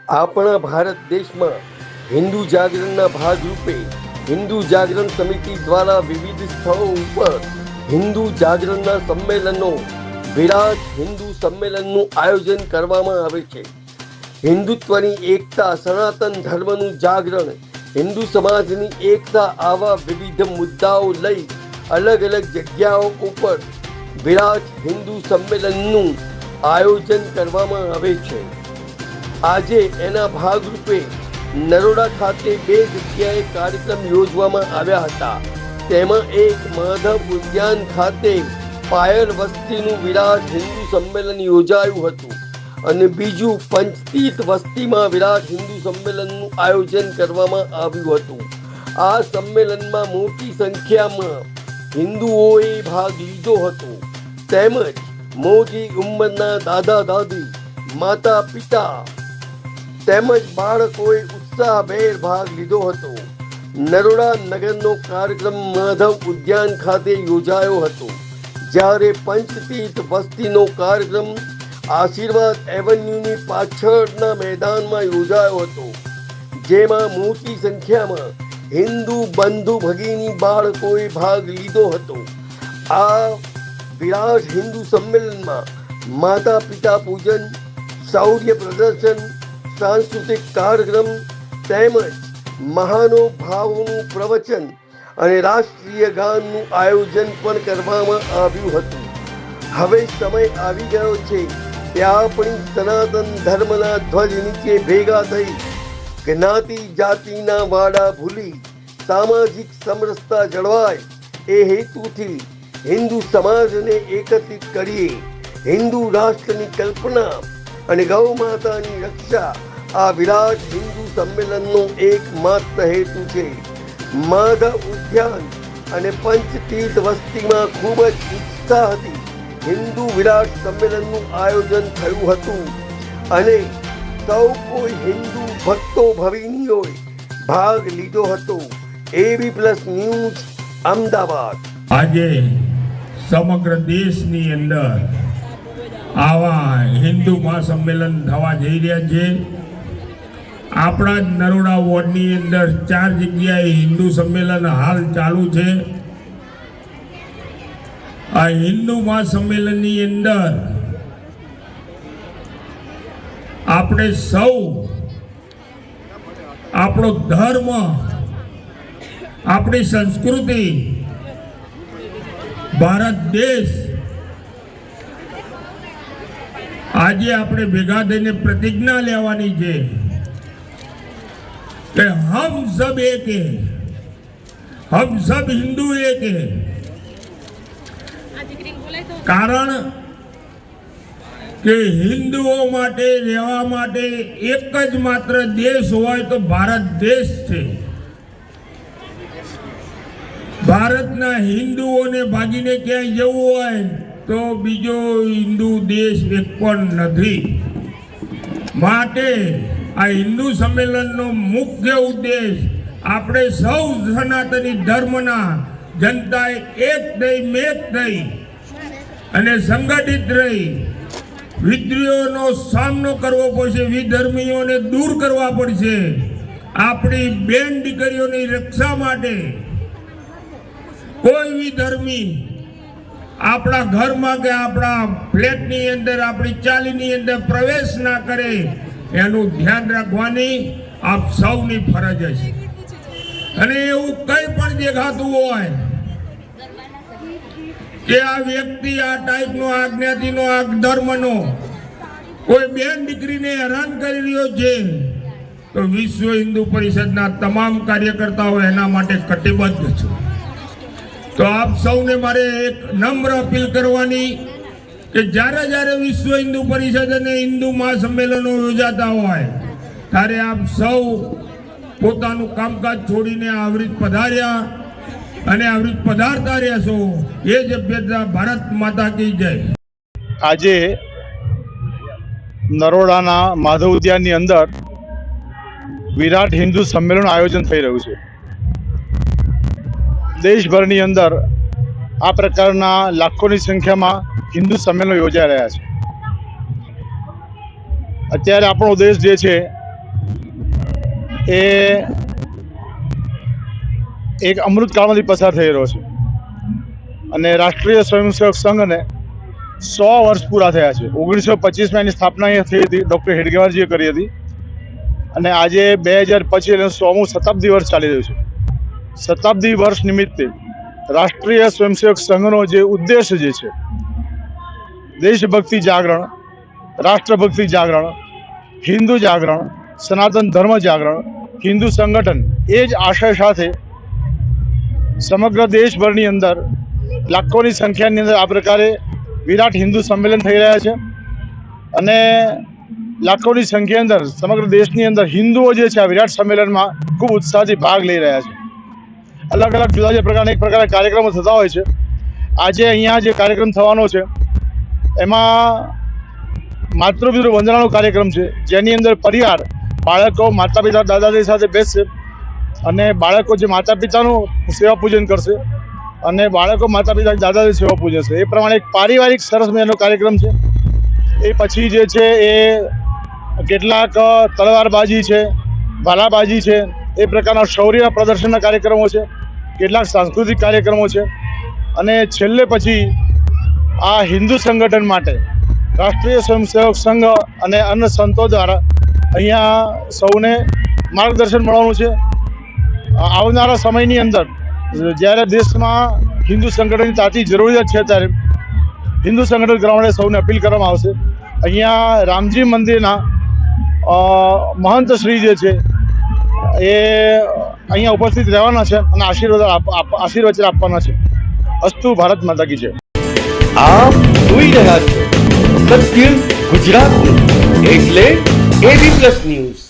આપણા ભારત દેશમાં હિન્દુ જાગરણના ભાગરૂપે હિન્દુ જાગરણ સમિતિ દ્વારા વિવિધ સ્થળો ઉપર હિન્દુ જાગરણના સંમેલનો વિરાટ હિન્દુ સંમેલનનું આયોજન કરવામાં આવે છે. હિન્દુત્વની એકતા, સનાતન ધર્મનું જાગરણ, હિન્દુ સમાજની એકતા, આવા વિવિધ મુદ્દાઓ લઈ અલગ અલગ જગ્યાઓ ઉપર વિરાટ હિન્દુ સંમેલનનું આયોજન કરવામાં આવે છે. આજે એના ભાગરૂપે નરોડા ખાતે 2 જગ્યાએ કાર્યક્રમ યોજવામાં આવ્યા હતા. તેમાં એક માધવ ઉદ્યાન ખાતે પાયર વસ્તીનું વિરાટ હિન્દુ સંમેલન યોજાયું હતું અને બીજું પંચતીર્થ વસ્તીમાં વિરાટ હિન્દુ સંમેલનનું આયોજન કરવામાં આવ્યું હતું. આ સંમેલનમાં મોટી સંખ્યામાં હિન્દુઓએ ભાગ લીધો હતો તેમજ મોટી ઉંમરના દાદા દાદી, માતા પિતા તેમજ બાળકોએ ઉત્સાહભેર ભાગ લીધો હતો. નરોડા નગરનો કાર્યક્રમ માધવ ઉદ્યાન ખાતે યોજાયો હતો, જ્યારે પંચતીર્થ વસ્તીનો કાર્યક્રમ આશીર્વાદ એવન્યુની પાછળના મેદાનમાં યોજાયો હતો, જેમાં મોટી સંખ્યામાં હિન્દુ બંધુ ભગીની બાળકોએ ભાગ લીધો હતો. આ વિરાટ હિન્દુ સંમેલનમાં માતા પિતા પૂજન, શૌર્ય પ્રદર્શન, સાંસ્કૃતિક કાર્યક્રમ તેમજ મહાનુભાવોનું પ્રવચન અને રાષ્ટ્રીય ગાનનું આયોજન પણ કરવામાં આવ્યું હતું. હવે સમય આવી ગયો છે કે આપણી સનાતન ધર્મના ધ્વજ નીચે ભેગા થઈ જ્ઞાતિ જાતિના વાડા ભૂલી સામાજિક સમરસતા જળવાય એ હેતુથી હિન્દુ સમાજને એકત્રિત કરીએ. હિન્દુ રાષ્ટ્રની કલ્પના અને ગૌ માતાની રક્ષા આ વિરાટ હિન્દુ સંમેલનનો એકમાત્ર હેતુ છે. માધવ ઉદ્યાન અને પંચતીર્થ વસ્તીમાં ખૂબ જ ઉત્સાહથી હિન્દુ વિરાટ સંમેલનનું આયોજન થયું હતું અને સૌ કોઈ હિન્દુ ભક્તો ભવિનીઓએ ભાગ લીધો હતો. AB+ news, Ahmedabad. આજે સમગ્ર દેશની અંદર આવા હિન્દુ મહાસંમેલન થવા જઈ રહ્યા છે. આપણા જ નરોડા વોર્ડની અંદર 4 જગ્યાએ હિન્દુ સંમેલન હાલ ચાલુ છે. આ હિન્દુ મહાસંમેલનની અંદર આપણે સૌ આપણો ધર્મ, આપણી સંસ્કૃતિ, ભારત દેશ, આજે આપણે ભેગા થઈને પ્રતિજ્ઞા લેવાની છે કે હમ સબ એક હૈ, હમ સબ હિન્દુ એક હૈ. કારણ કે હિન્દુઓ માટે રહેવા માટે એક જ માત્ર દેશ હોય તો ભારત દેશ છે. ભારતના હિન્દુઓને ભાગીને ક્યાંય જવું હોય તો બીજો હિન્દુ દેશ એક પણ નથી. માટે આ હિન્દુ સંમેલનનો મુખ્ય ઉદ્દેશ આપણે સૌ સનાતની ધર્મના જનતાએ એક થઈ, મેક થઈ અને સંગઠિત રહી વિદ્રોહીઓનો સામનો કરવો પડશે, વિધર્મીઓને દૂર કરવા પડશે. આપણી બેન દીકરીઓની રક્ષા માટે કોઈ વિધર્મી આપણા ઘરમાં કે આપણા ફ્લેટની અંદર, આપણી ચાલીની અંદર પ્રવેશ ના કરે એનું ધ્યાન રાખવાની આપ સૌની ફરજ છે. અને એવું કંઈ પણ દેખાતું હોય કે આ વ્યક્તિ આ ટાઈપનો, આ જ્ઞાતિનો, આ ધર્મનો કોઈ બેન દીકરીને હેરાન કરી રહ્યો છે તો વિશ્વ હિન્દુ પરિષદના તમામ કાર્યકર્તાઓ એના માટે કટિબદ્ધ છે. તો આપ સૌને મારે એક નમ્ર અપીલ કરવાની કે જ્યારે વિશ્વ હિન્દુ પરિષદ અને હિન્દુ મહાસંમેલનો યોજાતા હોય ત્યારે આપ સૌ પોતાનું કામકાજ છોડીને આવરીત પધાર્યા અને આવરીત પધારતા રહેશો. એ જ અભ્યર્થના. ભારત માતા કી જય. આજે નરોડાના માધવ ઉદ્યાનની અંદર વિરાટ હિન્દુ સંમેલનનું આયોજન થઈ રહ્યું છે. દેશભરની અંદર આ પ્રકારના લાખોની સંખ્યામાં હિન્દુ સંમેલનો યોજાઈ રહ્યા છે. અત્યારે આપણો દેશ જે છે એ એક અમૃતકાળમાંથી પસાર થઈ રહ્યો છે અને રાષ્ટ્રીય સ્વયંસેવક સંઘને 100 વર્ષ પૂરા થયા છે. 1925માં એની સ્થાપના અહીંયા થઈ હતી, ડૉક્ટર હેડગેવારજીએ કરી હતી અને આજે 2025 એનું 100મું શતાબ્દી વર્ષ ચાલી રહ્યું છે. શતાબ્દી વર્ષ નિમિત્તે રાષ્ટ્રીય સ્વયંસેવક સંઘનો જે ઉદ્દેશ જે છે, દેશભક્તિ જાગરણ, રાષ્ટ્રભક્તિ જાગરણ, હિન્દુ જાગરણ, સનાતન ધર્મ જાગરણ, હિન્દુ સંગઠન, એ જ આશય સાથે સમગ્ર દેશભરની અંદર લાખોની સંખ્યાની અંદર આ પ્રકારે વિરાટ હિન્દુ સંમેલન થઈ રહ્યા છે અને લાખોની સંખ્યા અંદર સમગ્ર દેશની અંદર હિન્દુઓ જે છે આ વિરાટ સંમેલનમાં ખૂબ ઉત્સાહથી ભાગ લઈ રહ્યા છે. અલગ અલગ જુદા જુદા પ્રકારના એક પ્રકારના કાર્યક્રમો થતા હોય છે. આજે અહીંયા જે કાર્યક્રમ થવાનો છે એમાં માતૃપિતૃ વંદનાનો કાર્યક્રમ છે, જેની અંદર પરિવાર, બાળકો માતા પિતા દાદા દાદી સાથે બેસશે અને બાળકો જે માતા પિતાનું સેવા પૂજન કરશે અને બાળકો માતા પિતા દાદા દાદી સેવા પૂજન છે. એ પ્રમાણે એક પારિવારિક સરસ મજાનો કાર્યક્રમ છે. એ પછી જે છે એ કેટલાક તલવારબાજી છે, ભાલાબાજી છે, એ પ્રકારના શૌર્ય પ્રદર્શનના કાર્યક્રમો છે, કેટલાક સાંસ્કૃતિક કાર્યક્રમો છે અને છેલ્લે પછી આ હિન્દુ સંગઠન માટે રાષ્ટ્રીય સ્વયંસેવક સંઘ અને અન્ય સંતો દ્વારા અહીંયા સૌને માર્ગદર્શન મળવાનું છે. આવનારા સમયની અંદર જ્યારે દેશમાં હિન્દુ સંગઠનની તાતી જરૂરિયાત છે ત્યારે હિન્દુ સંગઠન કરવા માટે સૌને અપીલ કરવામાં આવશે. અહીંયા રામજી મંદિરના મહંત શ્રી જે છે એ અહીંયા ઉપસ્થિત રહેવાના છે અને આશીર્વચન આપવાના છે. અસ્તુ ભારત માતા કી જય. આપ જોઈ રહ્યા છો સત્ય ગુજરાતનું, એટલે AV+ ન્યૂઝ.